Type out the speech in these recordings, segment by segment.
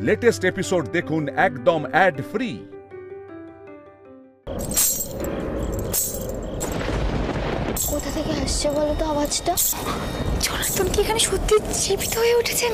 Latest episode দেখুন একদম add free. কোথা থেকে আসছে বলো তো আওয়াজটা? জনার্দন কি এখানে সত্যি জীবিত হয়ে উঠেছেন?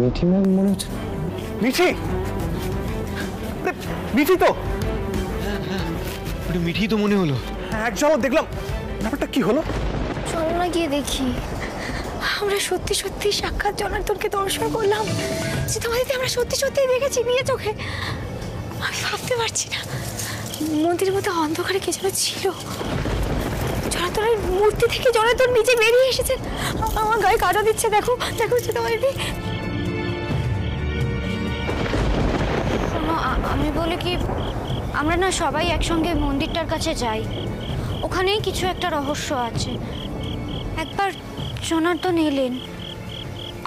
মিঠি ম্যাম মনে হচ্ছে। মিঠি, মিঠি তো মিঠি তো মনে হলো। এক ঝলক দেখলাম, ব্যাপারটা কি হলো? চলো না গিয়ে দেখি। আমরা সত্যি সত্যি সাক্ষাৎ জনার্দনকে দর্শন করলাম, যে তোমাদের আমরা সত্যি সত্যি দেখেছি নিয়ে চোখে। আমি ভাবতে পারছি না, মন্দিরের মধ্যে অন্ধকারে কে যেন ছিল। জনার্দনের মূর্তি থেকে জনার্দন নিচে বেরিয়ে এসেছেন। আমার গায়ে কাটা দিচ্ছে, দেখো দেখো তোমাদের। আমি বলি কি, আমরা না সবাই একসঙ্গে মন্দিরটার কাছে যাই, ওখানেই কিছু একটা রহস্য আছে। একবার জনার্দন এলেন,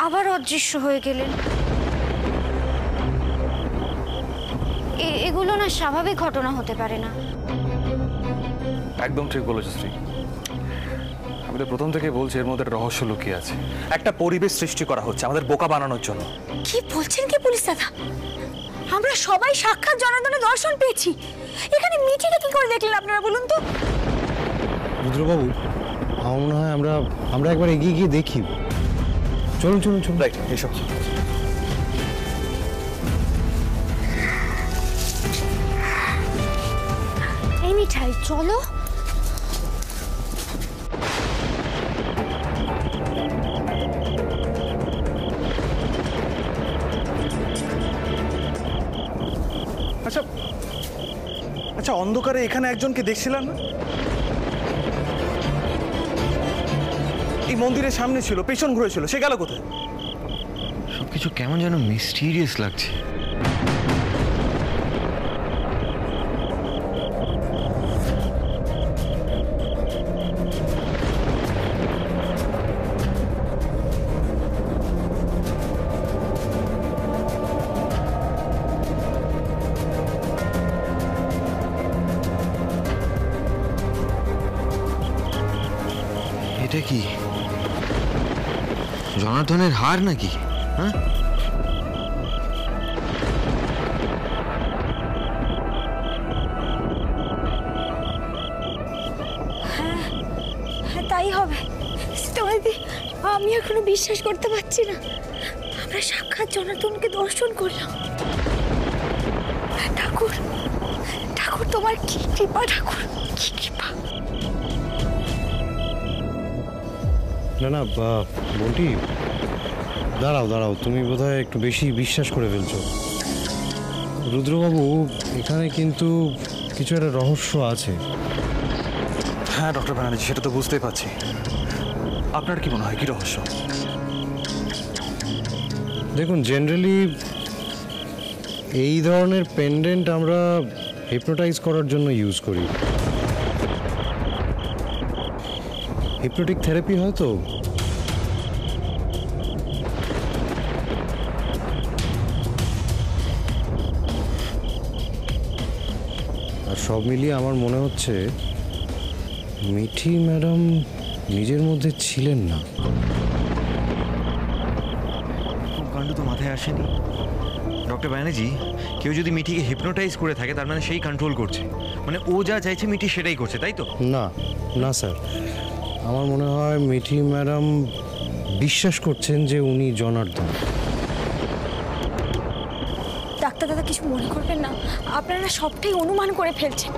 আবার অদৃশ্য হয়ে গেলেন। এগুলো না স্বাভাবিক ঘটনা হতে পারে না। একদম ঠিক বলেছো শ্রী। আমি তো প্রথম থেকে বলছি এর মধ্যে রহস্য লুকিয়ে আছে। একটা পরিবেশ সৃষ্টি করা হচ্ছে আমাদের বোকা বানানোর জন্য। কি বলছেন কি পুলিশ দাদা? আমরা সবাই সাক্ষাৎ জনার্দনের দর্শন পেয়েছি, এখানে মিঠিকে কি করে দেখলেন আপনারা বলুন তো? রুদ্রবাবু, আমার মনে হয় আমরা একবার এগিয়ে গিয়ে দেখি। চলুন চলুন চলুন। রাইট, এসব এই মিঠাই চলো। আচ্ছা আচ্ছা, অন্ধকারে এখানে একজনকে দেখছিলাম না? এই মন্দিরের সামনে ছিল, পেছন ঘুরেছিল, সে গেল কোথায়? সবকিছু কেমন যেন মিস্টিরিয়াস লাগছে। এটা কি জনার্দনের হার নাকি? হ্যাঁ, আমি এখনো বিশ্বাস করতে পারছি না আমরা সাক্ষাৎ জনার্দনকে দর্শন করলাম। ঠাকুর, ঠাকুর তোমার কি কৃপা, ঠাকুর কি কৃপা। না না বন্টি, দাঁড়াও দাঁড়াও, তুমি বোধহয় একটু বেশি বিশ্বাস করে ফেলছো। রুদ্রবাবু, এখানে কিন্তু কিছু একটা রহস্য আছে। হ্যাঁ ডক্টর ব্যানার্জি, সেটা তো বুঝতেই পারছি। আপনার কি মনে হয়, কি রহস্য? দেখুন, জেনারেলি এই ধরনের পেন্ডেন্ট আমরা হিপনোটাইজ করার জন্য ইউজ করি। হিপনোটিক থেরাপি হয়তো। আর সব মিলিয়ে আমার মনে হচ্ছে মিঠি ম্যাডাম নিজের মধ্যে ছিলেন না। কাণ্ড তো মাথায় আসেনি ডক্টর ব্যানার্জি। কেউ যদি মিঠিকে হিপনোটাইজ করে থাকে তার মানে সেই কন্ট্রোল করছে, মানে ও যা চাইছে মিঠি সেটাই করছে, তাই তো? না না স্যার, আমার মনে হয় মিঠি ম্যাডাম বিশ্বাস করছেন যে উনি জনার্দন। ডাক্তার দাদা কিছু মনে করবেন না, আপনারা সবটাই অনুমান করে ফেলছেন।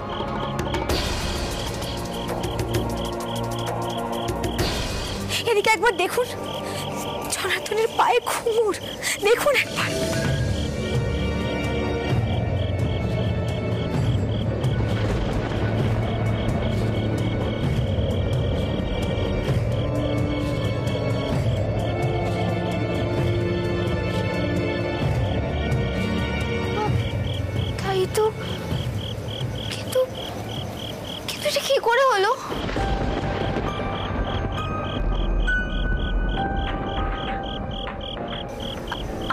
এদিকে একবার দেখুন, জনার্দনের পায়ে ঘুঙুর, দেখুন একবার। তাই তো, কিন্তু কিন্তু এটা কি করে হলো?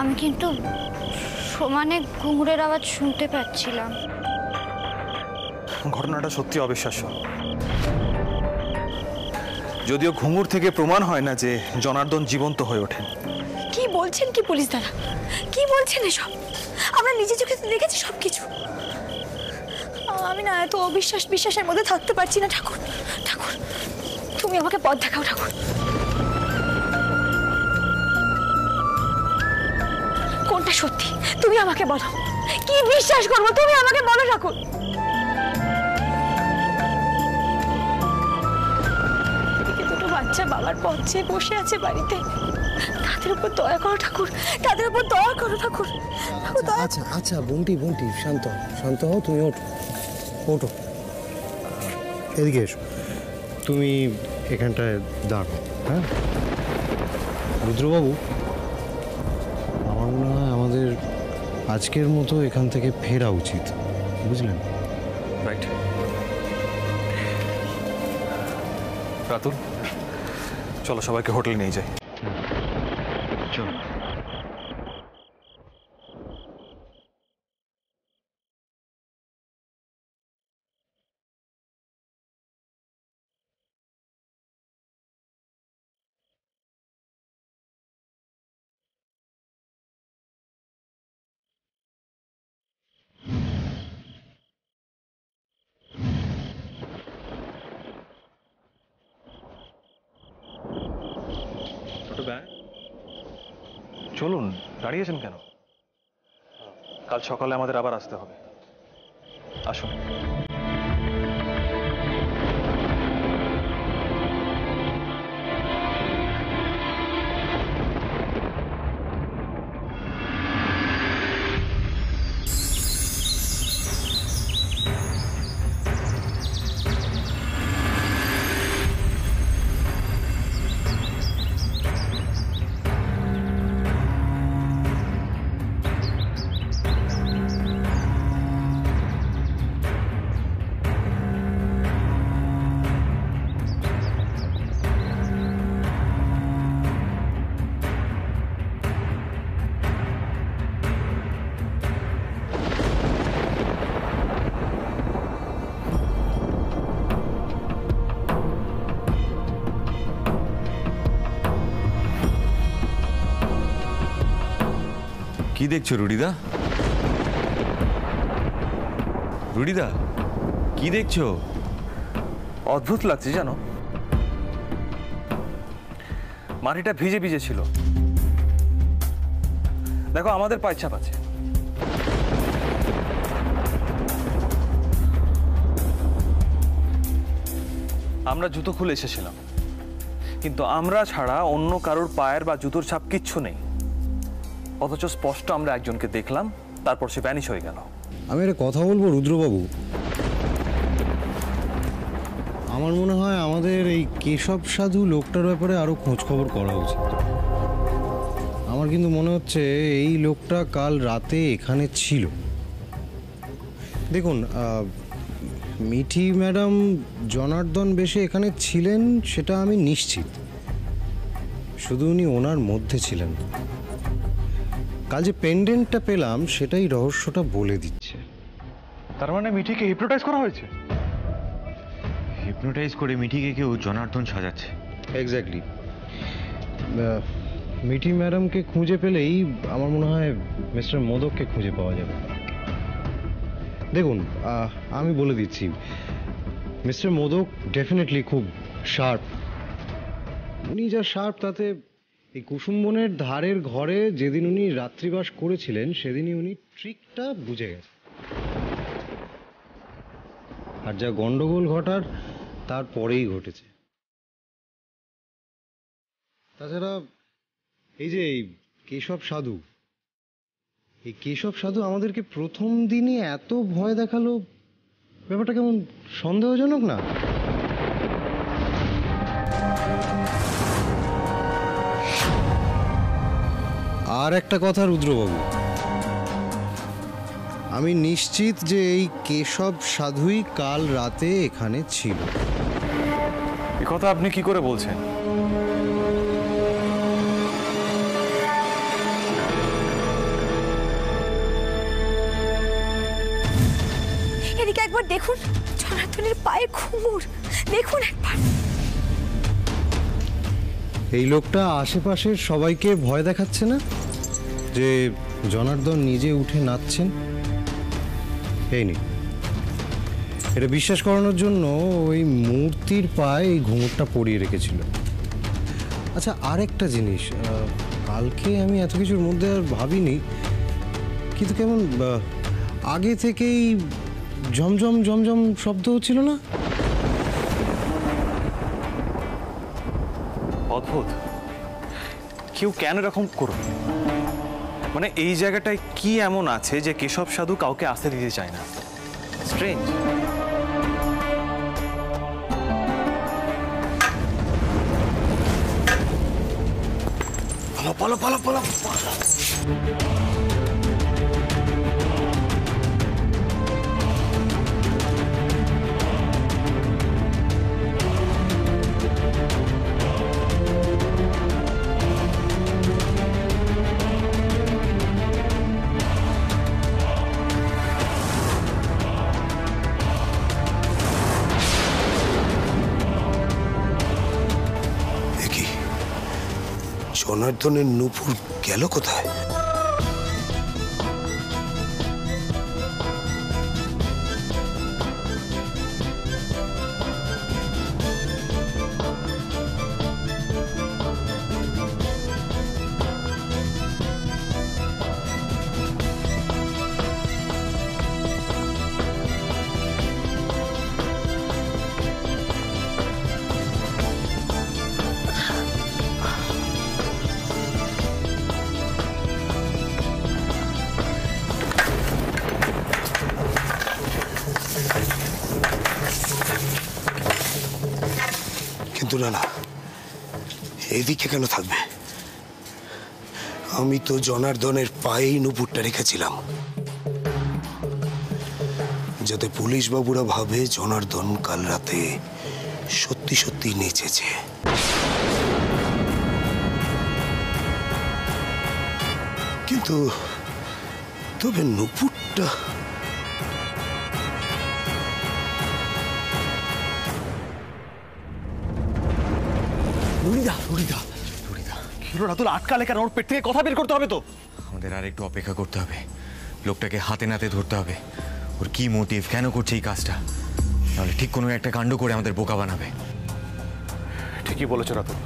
আমি কিন্তু সমানে ঘুঙুরের আওয়াজ শুনতে পাচ্ছিলাম। ঘটনাটা সত্যি অবিশ্বাস্য। যদিও ঘুঙুর থেকে প্রমাণ হয় না যে জনার্দন জীবন্ত হয়ে ওঠেন। কি বলছেন কি পুলিশ দাদা, কি বলছেন এসব? আমরা নিজে চোখে দেখেছি সবকিছু। আমি না এত বিশ্বাসের মধ্যে থাকতে পারছি না। ঠাকুর, ঠাকুর তুমি আমাকে পথ দেখাও। ঠাকুর, কোনটা সত্যি তুমি আমাকে বলো, কি বিশ্বাস করবো তুমি আমাকে বলো। ঠাকুর, দুটো বাচ্চা বাবার পথ চেয়ে বসে আছে বাড়িতে, তাদের উপর দয়া করো ঠাকুর, তাদের উপর দয়া করো ঠাকুর। আচ্ছা আচ্ছা বন্টি, শান্ত শান্ত হও, তুমি ওঠো ওঠো, এদিকে এসো, তুমি এখানটায় দাঁড়াও। হ্যাঁ রুদ্রবাবু, আমার মনে হয় আমাদের আজকের মতো এখান থেকে ফেরা উচিত, বুঝলেন? রাইট। রাতুল, চলো সবাইকে হোটেলে নিয়ে যাই। চলো। চলুন, দাঁড়িয়েছেন কেন? কাল সকালে আমাদের আবার আসতে হবে, আসুন। কি দেখছো রুডিদা? রুডিদা কি দেখছো? অদ্ভুত লাগছে জানো, মাটিটা ভিজে ভিজে ছিল। দেখো আমাদের পায়ের ছাপ আছে। আমরা জুতো খুলে এসেছিলাম, কিন্তু আমরা ছাড়া অন্য কারোর পায়ের বা জুতোর ছাপ কিচ্ছু নেই। অথচ স্পষ্ট আমরা একজনকে দেখলাম, তারপর সে ভ্যানিশ হয়ে গেল। আমি একটা কথা বলবো রুদ্রবাবু, আমার মনে হয় আমাদের এই কেশব সাধু লোকটার ব্যাপারে আরো খোঁজ খবর করা উচিত। আমার কিন্তু মনে হচ্ছে এই লোকটা কাল রাতে এখানে ছিল। দেখুন, মিঠি ম্যাডাম জনার্দন বেশে এখানে ছিলেন সেটা আমি নিশ্চিত, শুধু উনি ওনার মধ্যে ছিলেন। কাল যে পেন্ডেন্টটা পেলাম সেটাই রহস্যটা বলে দিচ্ছে। তার মানে মিঠিকে হিপনোটাইজ করা হয়েছে? হিপনোটাইজ করে মিঠিকে কেউ জনার্দন সাজাচ্ছে। এক্স্যাক্টলি। মিঠি ম্যাডামকে খুঁজে পেলেই আমার মনে হয় মিস্টার মোদককে খুঁজে পাওয়া যাবে। দেখুন, আমি বলে দিচ্ছি, মিস্টার মোদক ডেফিনেটলি খুব শার্প। উনি যা শার্প তাতে এই কুসুমবনের ধারের ঘরে যেদিন উনি রাত্রিবাস করেছিলেন সেদিনই উনি ট্রিকটা বুঝে গেছেন। আর যা গন্ডগোল ঘটার তারপরেই ঘটেছে। তাছাড়া এই যে কেশব সাধু, এই কেশব সাধু আমাদেরকে প্রথম দিনই এত ভয় দেখালো, ব্যাপারটা কেমন সন্দেহজনক না? আর একটা কথা রুদ্রবাবু, আমি নিশ্চিত যে এই কেশব সাধুই কাল রাতে এখানে ছিল। এই কথা আপনি কি করে বলছেন? এদিকে একবার দেখুন, জনার্দনের পায়ে ঘুঙুর, দেখুন একবার। এই লোকটা আশেপাশের সবাইকে ভয় দেখাচ্ছে না যে জনার্দন নিজে উঠে নাচছেন? এই নি, এটা বিশ্বাস করানোর জন্য ওই মূর্তির পায়ে এই ঘুঙুরটা পরিয়ে রেখেছিল। আচ্ছা, আরেকটা জিনিস, কালকে আমি এত কিছুর মধ্যে আর ভাবিনি, কিন্তু কেমন আগে থেকেই ঝমঝম ঝমঝম শব্দ হচ্ছিল না? অদ্ভুত, কেউ কেন এরকম করবে? মানে এই জায়গাটায় কি এমন আছে যে কেশব সাধু কাউকে আসতে দিতে চায় না? স্ট্রেঞ্জ। পালো পালো পালো পালো। জনার্দনের নূপুর গেল কোথায়? কিন্তু না, এদিকে কেন থাকবে? আমি তো জনার্দনের পায়েই নূপুরটা রেখেছিলাম, যাতে পুলিশ বাবুরা ভাবে জনার্দন কাল রাতে সত্যি সত্যি নেচেছে। কিন্তু তবে নূপুরটা আটকালে কেন? ওর পেট থেকে কথা বের করতে হবে তো। আমাদের আর একটু অপেক্ষা করতে হবে, লোকটাকে হাতে নাতে ধরতে হবে। ওর কি মোটিভ, কেন করছে এই কাজটা? নাহলে ঠিক কোনো একটা কাণ্ড করে আমাদের বোকা বানাবে। ঠিকই বলেছ রাতুল,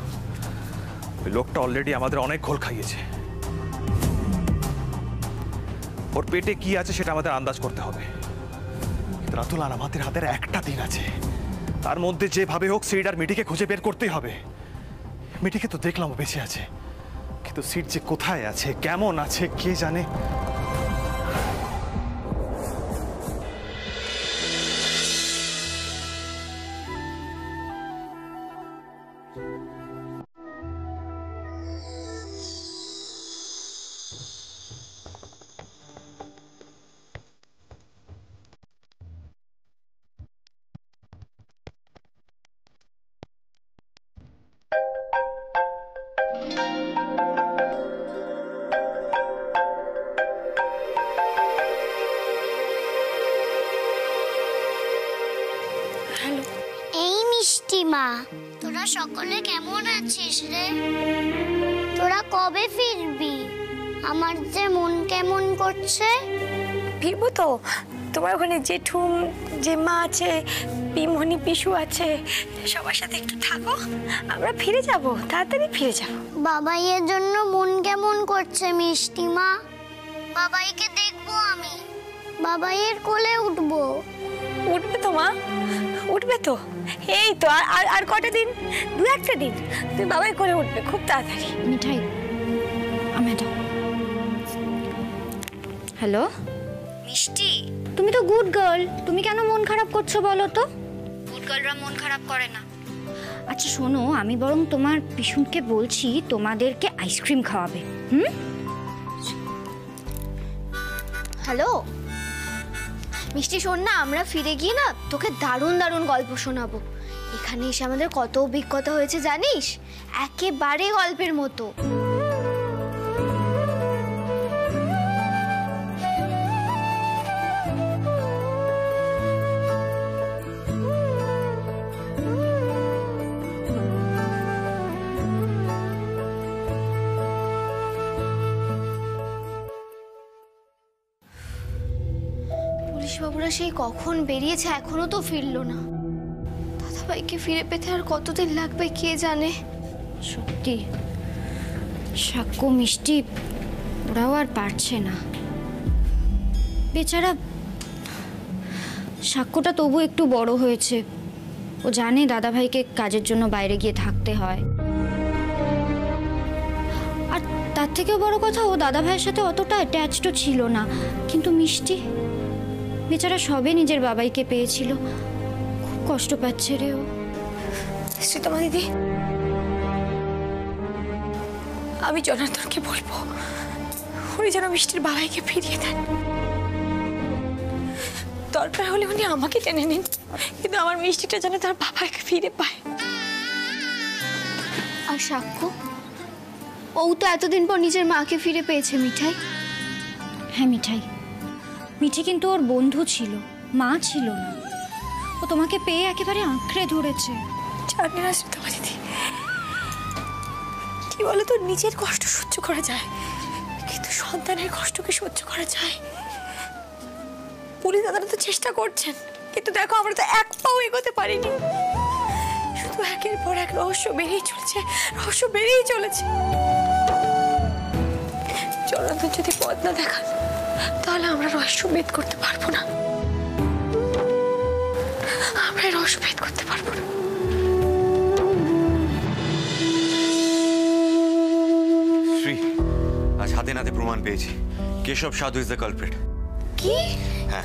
ওই লোকটা অলরেডি আমাদের অনেক ঘোল খাইয়েছে। ওর পেটে কি আছে সেটা আমাদের আন্দাজ করতে হবে। রাতুল, আর আমাদের হাতের একটা দিন আছে, তার মধ্যে যেভাবে হোক সিড আর মিঠিকে খুঁজে বের করতেই হবে। মিঠিকে তো দেখলাম বেঁচে আছে, কিন্তু সিড যে কোথায় আছে, কেমন আছে, কে জানে। মা, তোরা সকলে কেমন আছিস রে? তোরা কবে ফিরবি? আমার যে মন কেমন করছে। ফিরবো তো, তোমার ওখানে জেঠুম জেম্মা আছে, পিমনি পিসু আছে, সবার সাথে একটু থাকো, আমরা ফিরে যাব, তাড়াতাড়ি ফিরে যাব। বাবাইয়ের জন্য মন কেমন করছে মিষ্টি মা। বাবাইকে দেখবো আমি, বাবাইয়ের কোলে উঠবো। উঠবে তো মা, উঠবে তো। এই তো আর আর কটা দিন, দু একটা দিন তুমি বাবাই করে উঠবে খুব তাড়াতাড়ি। মিঠাই আমি দাও। হ্যালো মিষ্টি, তুমি তো গুড গার্ল, তুমি কেন মন খারাপ করছো বলো তো? গুড গার্লরা মন খারাপ করে না। আচ্ছা শোনো, আমি বরং তোমার পিসুনকে বলছি তোমাদেরকে আইসক্রিম খাওয়াবে। হ্যালো মিষ্টি, শোন না, আমরা ফিরে গিয়ে না তোকে দারুণ দারুণ গল্প শোনাবো। এখানে এসে আমাদের কত অভিজ্ঞতা হয়েছে জানিস, একেবারে গল্পের মতো। পুলিশবাবুরা সেই কখন বেরিয়েছে, এখনো তো ফিরলো না। দাদাভাইকে ফিরে পেতে আর কতদিন লাগবে কে জানে। সত্যি সাক্ষ্য মিষ্টি ওরাও আর পারছে না। বেচারা সাক্ষ্যটা তবু একটু বড় হয়েছে, ও জানে দাদাভাইকে কাজের জন্য বাইরে গিয়ে থাকতে হয়। আর তার থেকেও বড় কথা, ও দাদাভাইয়ের সাথে অতটা অ্যাটাচড ছিল না। কিন্তু মিষ্টি বেচারা সবে নিজের বাবাইকে পেয়েছিল, খুব কষ্ট পাচ্ছে রে ও। শ্রীতমা দিদি, আমি জনার্দনকে বলবো উনি যেন মিষ্টির বাবাইকে ফিরিয়ে দেন। দরকার হলে উনি আমাকে টেনে নিন, কিন্তু আমার মিষ্টিটা যেন তার বাবাইকে ফিরে পায়। আর সাক্ষ্য, ও তো এতদিন পর নিজের মাকে ফিরে পেয়েছে মিঠাই। হ্যাঁ মিঠাই, মিঠি কিন্তু ওর বন্ধু ছিল, মা ছিল না। ও তোমাকে পেয়ে একেবারে আঁকড়ে ধরেছে। জানি না শ্রীতমা দিদি, কি বলো তো, নিজের কষ্ট সহ্য করা যায়, কিন্তু সন্তানের কষ্টকে সহ্য করা যায়? পুলিশ দাদারা তো চেষ্টা করছেন, কিন্তু দেখো আমরা তো এক পাও এগোতে পারিনি। শুধু একের পর এক রহস্য বেরিয়ে চলেছে, রহস্য বেরিয়েই চলেছে। জনার্দন যদি পথ না দেখান, তাহলে আমরা রহস্য ভেদ করতে পারবো না। আমরা রহস্য ভেদ করতে পারবো না। শ্রী, আজ হাতে নাতে প্রমাণ পেয়েছি, কেশব সাধু ইজ দ্য কালপ্রিট। কি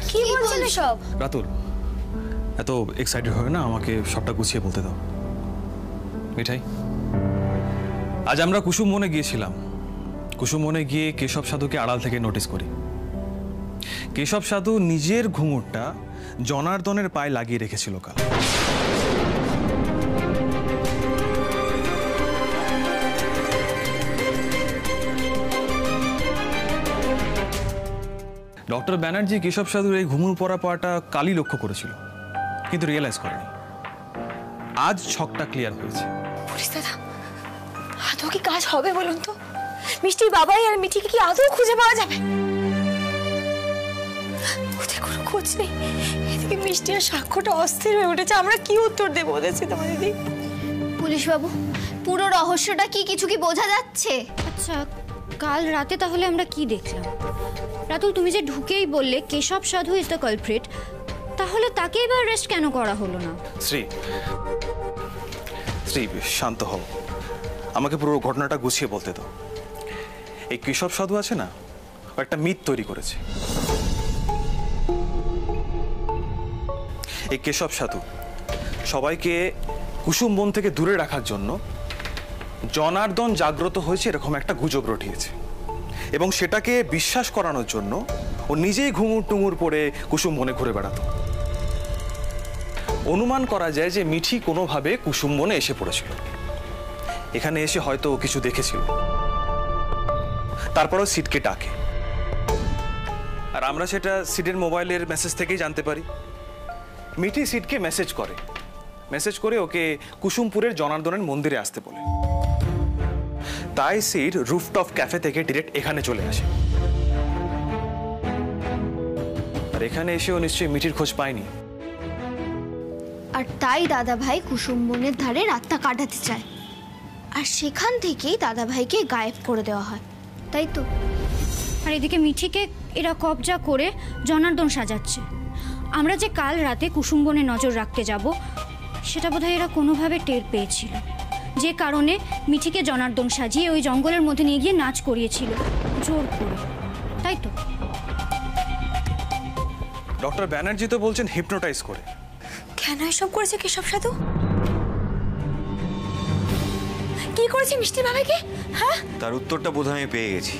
কি বলছেন সব? রাতুল, এত এক্সাইটেড হয় না, আমাকে সবটা গুছিয়ে বলতে দাও। মিঠাই, আজ আমরা কুসুম বনে গিয়েছিলাম। কুসুম বনে গিয়ে কেশব সাধুকে আড়াল থেকে নোটিস করি। কেশব সাধু নিজের ঘুঙুরটা জনার্দনের পায়ে লাগিয়ে রেখেছিল কাল। ডক্টর ব্যানার্জি কেশব সাধুর এই ঘুমুর পরা পাটা কালই লক্ষ্য করেছিল, কিন্তু রিয়েলাইজ করেনি। আজ ছকটা ক্লিয়ার হয়েছে। পুলিশ দাদা, আদৌ কি কাজ হবে বলুন তো? মিষ্টির বাবাই আর মিঠিকে কি আদৌ খুঁজে পাওয়া যাবে? ওদের কোনো খোঁজ নেই। এদিকে মিষ্টি আর সাক্ষ্যটা অস্থির হয়ে উঠেছে, আমরা কি উত্তর দেবো ওদের? শ্রীতমা দিদি, পুলিশবাবু পুরো রহস্যটা কি কিছু কি বোঝা যাচ্ছে? আচ্ছা, কাল রাতে তাহলে আমরা কি দেখলাম? রাতুল, তুমি যে ঢুকেই বললে কেশব সাধু ইজ দ্য কালপ্রিট, তাহলে তাকে এবার অ্যারেস্ট কেন করা হলো না? শ্রী শ্রী শান্ত হও, আমাকে পুরো ঘটনাটা গুছিয়ে বলতে দাও। এই কেশব সাধু আছে না, ও একটা মিথ তৈরি করেছে। এই কেশব সাধু সবাইকে কুসুম বন থেকে দূরে রাখার জন্য জনার্দন জাগ্রত হয়েছে এরকম একটা গুজব রটিয়েছে, এবং সেটাকে বিশ্বাস করানোর জন্য ও নিজেই ঘুঙুর টুঙুর পরে কুসুম বনে ঘুরে বেড়াতো। অনুমান করা যায় যে মিঠি কোনোভাবে কুসুম বনে এসে পড়েছিল, এখানে এসে হয়তো ও কিছু দেখেছিল, তারপরও সিডকে ডাকে, আর আমরা সেটা সিডের মোবাইলের মেসেজ থেকেই জানতে পারি। মিঠি সিডকে মেসেজ করে ওকে কুসুমপুরের জনার্দনের মন্দিরে আসতে বলে। তাই সিড রুফটপ ক্যাফে থেকে ডিরেক্ট এখানে চলে আসে, আর এখানে এসেও নিশ্চয়ই মিঠির খোঁজ পায়নি। আর তাই দাদা ভাই কুসুম বনের ধারে রাতটা কাটাতে চায়, আর সেখান থেকেই দাদা ভাইকে গায়েব করে দেওয়া হয়, তাই তো? আর এদিকে মিঠিকে এরা কবজা করে জনার্দন সাজাচ্ছে। আমরা যে কাল রাতে কুসুম বনে নজর রাখতে যাব, সেটা বোধহয় এরা কোনোভাবে টের পেয়েছিল, যে কারণে মিঠিকে জনার্দন সাজিয়ে ওই জঙ্গলের মধ্যে নিয়ে গিয়ে নাচ করিয়েছিল জোর করে, তাই তো? ডক্টর ব্যানার্জি তো বলছেন হিপনোটাইজ করে। কেন এসব করেছে কেশব সাধু? কি করেছে মিষ্টির বাবাকে? হ্যাঁ, তার উত্তরটা বোধহয় আমি পেয়ে গেছি।